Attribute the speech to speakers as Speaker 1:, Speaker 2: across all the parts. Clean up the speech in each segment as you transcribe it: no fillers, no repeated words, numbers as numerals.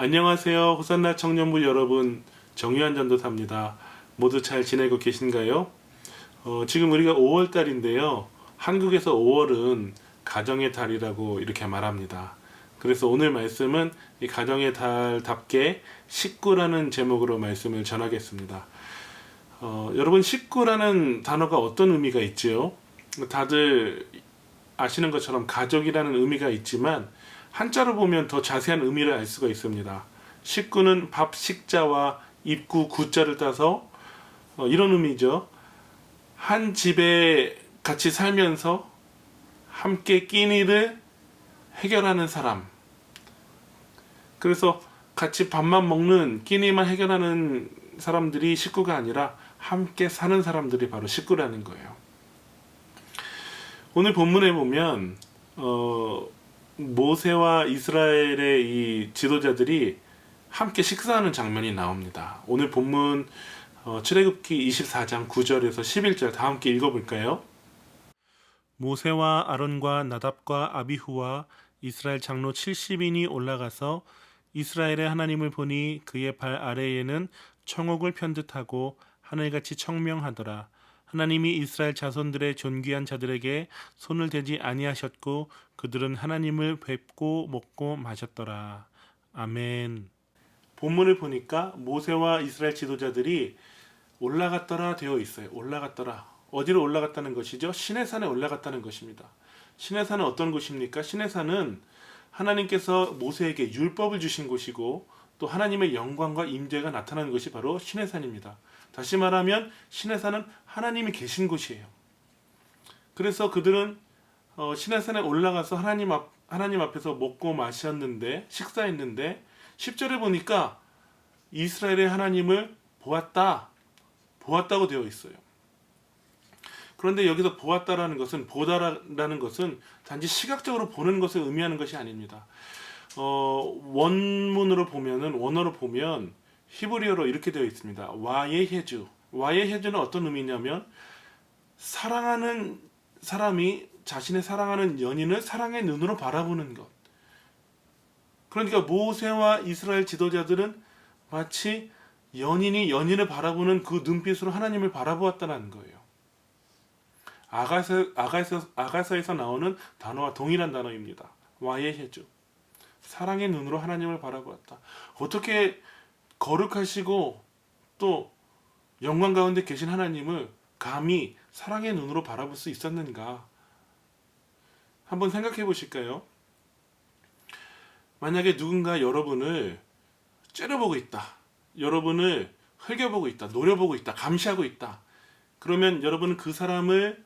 Speaker 1: 안녕하세요. 호산나 청년부 여러분, 정유한 전도사입니다. 모두 잘 지내고 계신가요? 지금 우리가 5월달인데요. 한국에서 5월은 가정의 달이라고 이렇게 말합니다. 그래서 오늘 말씀은 이 가정의 달답게 식구라는 제목으로 말씀을 전하겠습니다. 여러분, 식구라는 단어가 어떤 의미가 있지요? 다들 아시는 것처럼 가족이라는 의미가 있지만 한자로 보면 더 자세한 의미를 알 수가 있습니다. 식구는 밥 식자와 입구 구자를 따서 이런 의미죠. 한 집에 같이 살면서 함께 끼니를 해결하는 사람. 그래서 같이 밥만 먹는 끼니만 해결하는 사람들이 식구가 아니라 함께 사는 사람들이 바로 식구라는 거예요. 오늘 본문에 보면 모세와 이스라엘의 이 지도자들이 함께 식사하는 장면이 나옵니다. 오늘 본문 출애굽기 24장 9절에서 11절 다 함께 읽어볼까요? 모세와 아론과 나답과 아비후와 이스라엘 장로 70인이 올라가서 이스라엘의 하나님을 보니 그의 발 아래에는 청옥을 편듯하고 하늘같이 청명하더라. 하나님이 이스라엘 자손들의 존귀한 자들에게 손을 대지 아니하셨고 그들은 하나님을 뵙고 먹고 마셨더라. 아멘. 본문을 보니까 모세와 이스라엘 지도자들이 올라갔더라 되어 있어요. 올라갔더라. 어디로 올라갔다는 것이죠? 시내산에 올라갔다는 것입니다. 시내산은 어떤 곳입니까? 시내산은 하나님께서 모세에게 율법을 주신 곳이고 또 하나님의 영광과 임재가 나타나는 것이 바로 시내산입니다. 다시 말하면 시내산은 하나님이 계신 곳이에요. 그래서 그들은 시내산에 올라가서 하나님 앞에서 먹고 마셨는데 식사했는데 10절에 보니까 이스라엘의 하나님을 보았다고 되어 있어요. 그런데 여기서 보았다라는 것은 보다라는 것은 단지 시각적으로 보는 것을 의미하는 것이 아닙니다. 원어로 보면 히브리어로 이렇게 되어 있습니다. 와예헤주. 와예헤주는 어떤 의미냐면 사랑하는 사람이 자신의 사랑하는 연인을 사랑의 눈으로 바라보는 것. 그러니까 모세와 이스라엘 지도자들은 마치 연인이 연인을 바라보는 그 눈빛으로 하나님을 바라보았다는 거예요. 아가서에서 나오는 단어와 동일한 단어입니다. 와예헤주. 사랑의 눈으로 하나님을 바라보았다. 어떻게 거룩하시고 또 영광 가운데 계신 하나님을 감히 사랑의 눈으로 바라볼 수 있었는가? 한번 생각해 보실까요? 만약에 누군가 여러분을 째려보고 있다. 여러분을 흘겨보고 있다. 노려보고 있다. 감시하고 있다. 그러면 여러분은 그 사람을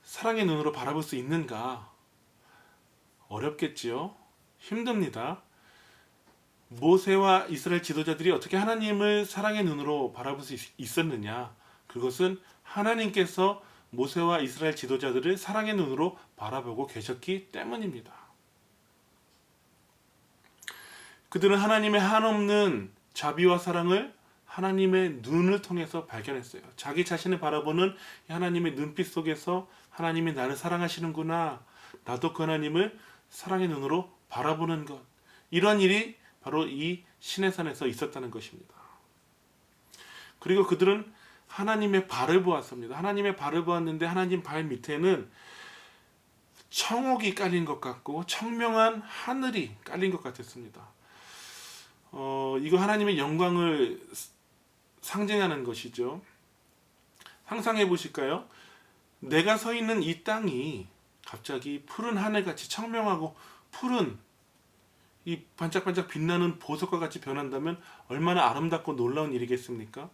Speaker 1: 사랑의 눈으로 바라볼 수 있는가? 어렵겠지요? 힘듭니다. 모세와 이스라엘 지도자들이 어떻게 하나님을 사랑의 눈으로 바라볼 수 있었느냐? 그것은 하나님께서 모세와 이스라엘 지도자들을 사랑의 눈으로 바라보고 계셨기 때문입니다. 그들은 하나님의 한없는 자비와 사랑을 하나님의 눈을 통해서 발견했어요. 자기 자신을 바라보는 하나님의 눈빛 속에서 하나님이 나를 사랑하시는구나. 나도 그 하나님을 사랑의 눈으로 바라보는 것. 이런 일이 바로 이 시내산에서 있었다는 것입니다. 그리고 그들은 하나님의 발을 보았습니다. 하나님의 발을 보았는데 하나님 발 밑에는 청옥이 깔린 것 같고 청명한 하늘이 깔린 것 같았습니다. 이거 하나님의 영광을 상징하는 것이죠. 상상해 보실까요? 내가 서 있는 이 땅이 갑자기 푸른 하늘같이 청명하고 푸른 이 반짝반짝 빛나는 보석과 같이 변한다면 얼마나 아름답고 놀라운 일이겠습니까?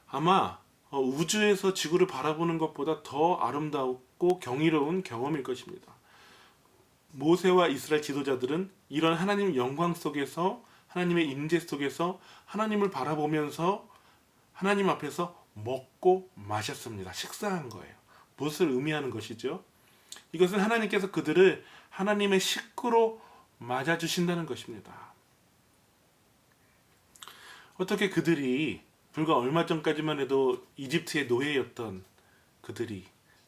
Speaker 1: 아마 우주에서 지구를 바라보는 것보다 더 아름답고 경이로운 경험일 것입니다. 모세와 이스라엘 지도자들은 이런 하나님 영광 속에서 하나님의 임재 속에서 하나님을 바라보면서 하나님 앞에서 먹고 마셨습니다. 식사한 거예요. 무엇을 의미하는 것이죠? 이것은 하나님께서 그들을 하나님의 식구로 맞아주신다는 것입니다. 어떻게 그들이 불과 얼마 전까지만 해도 이집트의 노예였던 그들이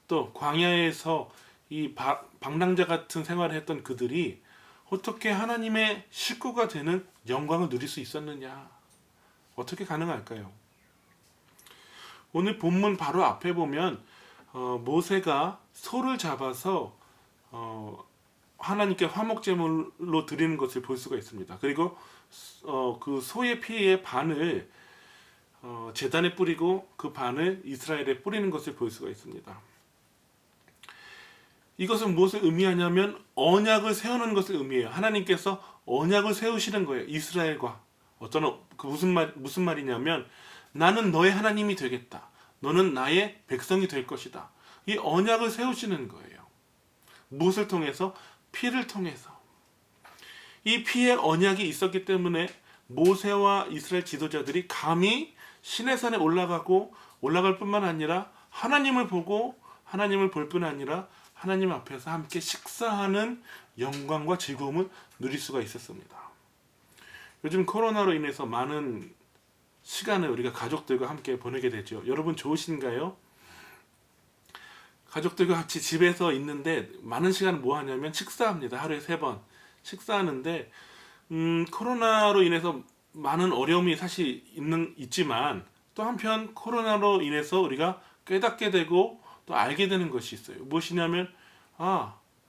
Speaker 1: 또 광야에서 이 방랑자 같은 생활을 했던 그들이 어떻게 하나님의 식구가 되는 영광을 누릴 수 있었느냐? 어떻게 가능할까요? 오늘 본문 바로 앞에 보면 모세가 소를 잡아서 하나님께 화목제물로 드리는 것을 볼 수가 있습니다. 그리고 그 소의 피의 반을 제단에 뿌리고 그 반을 이스라엘에 뿌리는 것을 볼 수가 있습니다. 이것은 무엇을 의미하냐면 언약을 세우는 것을 의미해요. 하나님께서 언약을 세우시는 거예요. 이스라엘과. 무슨 말이냐면 나는 너의 하나님이 되겠다. 너는 나의 백성이 될 것이다. 이 언약을 세우시는 거예요. 무엇을 통해서? 피를 통해서. 이 피의 언약이 있었기 때문에 모세와 이스라엘 지도자들이 감히 시내산에 올라갈 뿐만 아니라 하나님을 볼 뿐 아니라 하나님 앞에서 함께 식사하는 영광과 즐거움을 누릴 수가 있었습니다. 요즘 코로나로 인해서 많은 시간을 우리가 가족들과 함께 보내게 되죠. 여러분 좋으신가요? 가족들과 같이 집에서 있는데 많은 시간을 뭐 하냐면 식사합니다. 하루에 3번 식사하는데 코로나로 인해서 많은 어려움이 사실 있지만 또 한편 코로나로 인해서 우리가 깨닫게 되고 또 알게 되는 것이 있어요. 무엇이냐면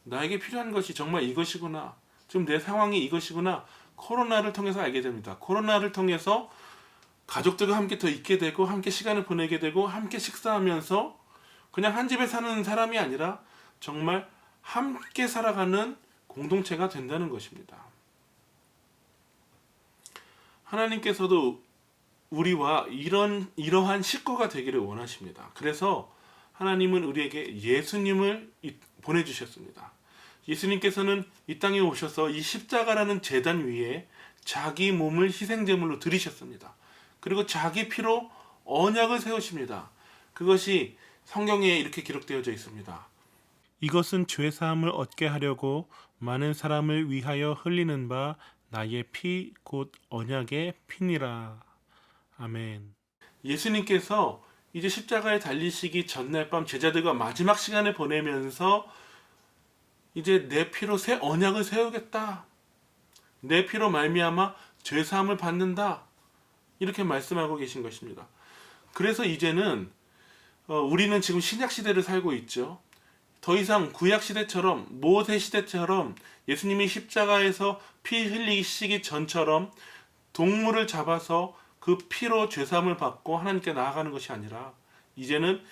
Speaker 1: 나에게 필요한 것이 정말 이것이구나. 지금 내 상황이 이것이구나. 코로나를 통해서 알게 됩니다. 코로나를 통해서 가족들과 함께 더 있게 되고 함께 시간을 보내게 되고 함께 식사하면서 그냥 한 집에 사는 사람이 아니라 정말 함께 살아가는 공동체가 된다는 것입니다. 하나님께서도 우리와 이러한 식구가 되기를 원하십니다. 그래서 하나님은 우리에게 예수님을 보내주셨습니다. 예수님께서는 이 땅에 오셔서 이 십자가라는 제단 위에 자기 몸을 희생제물로 드리셨습니다. 그리고 자기 피로 언약을 세우십니다. 그것이 성경에 이렇게 기록되어져 있습니다. 이것은 죄사함을 얻게 하려고 많은 사람을 위하여 흘리는 바 나의 피 곧 언약의 피니라. 아멘. 예수님께서 이제 십자가에 달리시기 전날 밤 제자들과 마지막 시간을 보내면서 이제 내 피로 새 언약을 세우겠다. 내 피로 말미암아 죄사함을 받는다. 이렇게 말씀하고 계신 것입니다. 그래서 이제는 우리는 지금 신약 시대를 살고 있죠. 더 이상 구약 시대처럼 모세 시대처럼 예수님이 십자가에서 피 흘리시기 전처럼 동물을 잡아서 그 피로 죄사함을 받고 하나님께 나아가는 것이 아니라 이제는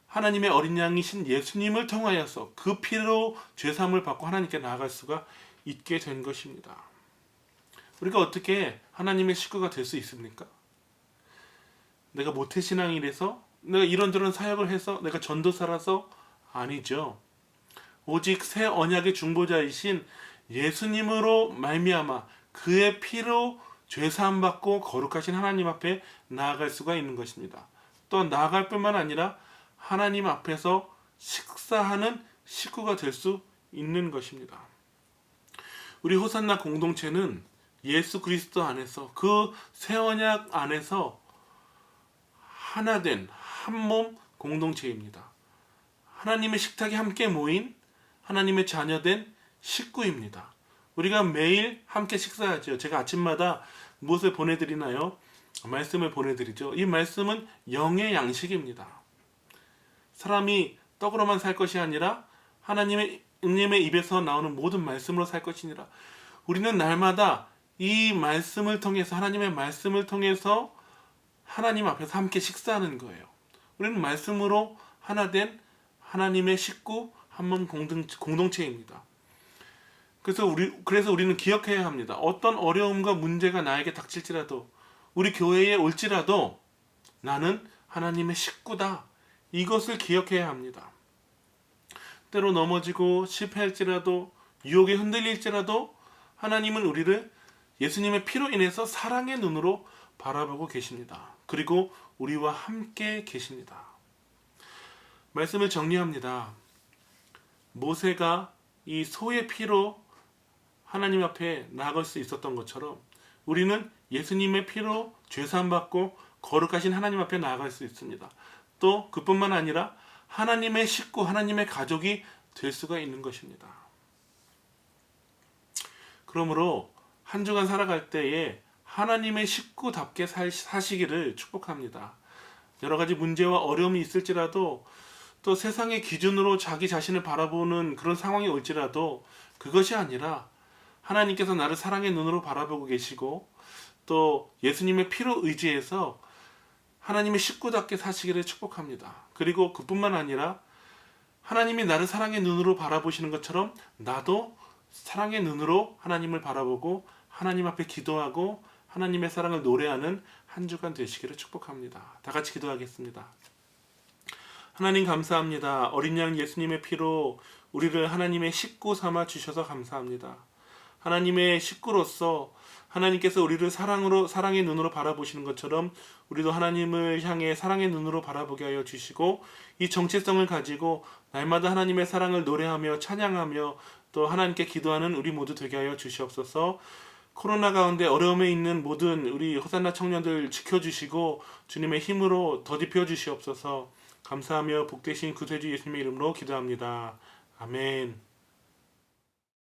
Speaker 1: 하나님의 어린 양이신 예수님을 통하여서 그 피로 죄사함을 받고 하나님께 나아갈 수가 있게 된 것입니다. 우리가 어떻게 하나님의 식구가 될 수 있습니까? 내가 모태신앙이라서 내가 이런저런 사역을 해서 내가 전도사라서 아니죠. 오직 새 언약의 중보자이신 예수님으로 말미암아 그의 피로 죄사함 받고 거룩하신 하나님 앞에 나아갈 수가 있는 것입니다. 또 나아갈 뿐만 아니라 하나님 앞에서 식사하는 식구가 될 수 있는 것입니다. 우리 호산나 공동체는 예수 그리스도 안에서 그 새 언약 안에서 하나된 한 몸 공동체입니다. 하나님의 식탁에 함께 모인 하나님의 자녀된 식구입니다. 우리가 매일 함께 식사하죠. 제가 아침마다 무엇을 보내드리나요? 말씀을 보내드리죠. 이 말씀은 영의 양식입니다. 사람이 떡으로만 살 것이 아니라 하나님의 입에서 나오는 모든 말씀으로 살 것이니라. 우리는 날마다 이 말씀을 통해서 하나님의 말씀을 통해서 하나님 앞에서 함께 식사하는 거예요. 우리는 말씀으로 하나된 하나님의 식구 한몸 공동체입니다. 그래서 우리는 기억해야 합니다. 어떤 어려움과 문제가 나에게 닥칠지라도 우리 교회에 올지라도 나는 하나님의 식구다. 이것을 기억해야 합니다. 때로 넘어지고 실패할지라도 유혹에 흔들릴지라도 하나님은 우리를 예수님의 피로 인해서 사랑의 눈으로 바라보고 계십니다. 그리고 우리와 함께 계십니다. 말씀을 정리합니다. 모세가 이 소의 피로 하나님 앞에 나아갈 수 있었던 것처럼 우리는 예수님의 피로 죄사함 받고 거룩하신 하나님 앞에 나아갈 수 있습니다. 또 그뿐만 아니라 하나님의 식구, 하나님의 가족이 될 수가 있는 것입니다. 그러므로 한 주간 살아갈 때에 하나님의 식구답게 사시기를 축복합니다. 여러 가지 문제와 어려움이 있을지라도 또 세상의 기준으로 자기 자신을 바라보는 그런 상황이 올지라도 그것이 아니라 하나님께서 나를 사랑의 눈으로 바라보고 계시고 또 예수님의 피로 의지해서 하나님의 식구답게 사시기를 축복합니다. 그리고 그뿐만 아니라 하나님이 나를 사랑의 눈으로 바라보시는 것처럼 나도 사랑의 눈으로 하나님을 바라보고 하나님 앞에 기도하고 하나님의 사랑을 노래하는 한 주간 되시기를 축복합니다. 다 같이 기도하겠습니다. 하나님 감사합니다. 어린 양 예수님의 피로 우리를 하나님의 식구 삼아 주셔서 감사합니다. 하나님의 식구로서 하나님께서 우리를 사랑의 눈으로 바라보시는 것처럼 우리도 하나님을 향해 사랑의 눈으로 바라보게 하여 주시고 이 정체성을 가지고 날마다 하나님의 사랑을 노래하며 찬양하며 또 하나님께 기도하는 우리 모두 되게 하여 주시옵소서. 코로나 가운데 어려움에 있는 모든 우리 호산나 청년들 지켜주시고 주님의 힘으로 더딥혀 주시옵소서. 감사하며 복되신 구세주 예수님의 이름으로 기도합니다. 아멘.